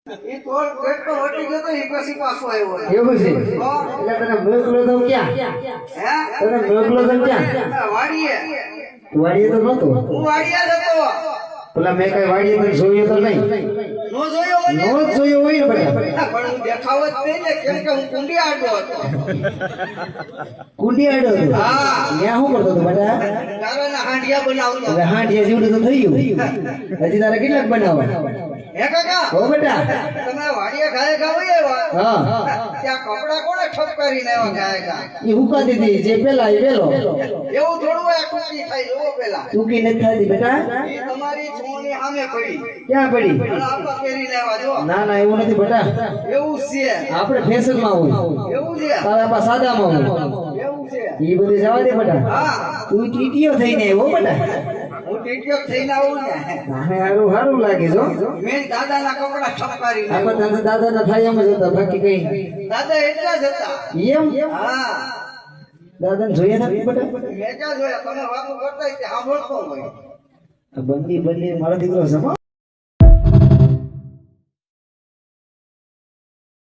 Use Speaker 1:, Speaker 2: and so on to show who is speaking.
Speaker 1: એ તો પેટ તો વટી ગયો તો એક પછી પાછો આવ્યો
Speaker 2: એવું છે એટલે તને મોકલો તો ક્યાં
Speaker 1: હે
Speaker 2: તને મોકલો તો ક્યાં
Speaker 1: વાડીએ
Speaker 2: વાડીએ તો નતો
Speaker 1: હું વાડીએ જતો
Speaker 2: પેલા મેં કઈ વાડીએ તો જોયો તો નહીં
Speaker 1: નો જોયો મને
Speaker 2: નો જ જોયો હોય ને બેટા
Speaker 1: પણ હું દેખાવ જ નહીં ને કેમ કે હું કુંડી આડો હતો
Speaker 2: કુંડી આડો હતો
Speaker 1: હા
Speaker 2: ત્યાં શું કરતો હતો બેટા
Speaker 1: તારાના હાંડિયા બનાવતો
Speaker 2: હવે હાંડિયા જેવડું તો થઈ ગયું હજી તારે કેટલાક બનાવવા
Speaker 1: હે કાકા
Speaker 2: હો બેટા
Speaker 1: તમે વાડીએ ગાય ગાવી આવ્યા
Speaker 2: હા
Speaker 1: ત્યાં કપડા કોણે ઠપ કરીને આવ્યા ગાય ગા
Speaker 2: એ હુકા દીધી જે પેલા એ વેલો
Speaker 1: એવું થોડું હોય કુકી થાય જોવો પેલા
Speaker 2: ચૂકી નથી થતી બેટા
Speaker 1: એ તમારી છોની સામે પડી
Speaker 2: ક્યાં પડી
Speaker 1: પણ આપા પહેરી લેવા જો
Speaker 2: ના ના એવું નથી બેટા
Speaker 1: એવું છે
Speaker 2: આપણે ફેશન માં હોય
Speaker 1: એવું છે
Speaker 2: તારા પા સાદામાં હોય
Speaker 1: એવું છે
Speaker 2: એ બધું જવા દે બેટા
Speaker 1: હા
Speaker 2: તું ટીટીઓ થઈને આવ્યો બેટા
Speaker 1: હું ટીટીઓ થઈને આવું ને
Speaker 2: મને હારું હારું લાગે છો
Speaker 1: મેં દાદાના કપડા ઠપ કરીને
Speaker 2: આપણે તારા દાદા ના થાય એમ જ હતા બાકી કઈ
Speaker 1: દાદા એટલા જ હતા
Speaker 2: એમ
Speaker 1: હા
Speaker 2: દાદા ને જોયા નથી બેટા
Speaker 1: મેં ક્યાં જોયા તમે વાતો કરતા સાંભળતો હોય
Speaker 2: બંદી બંદી મારો દીકરો છે હો.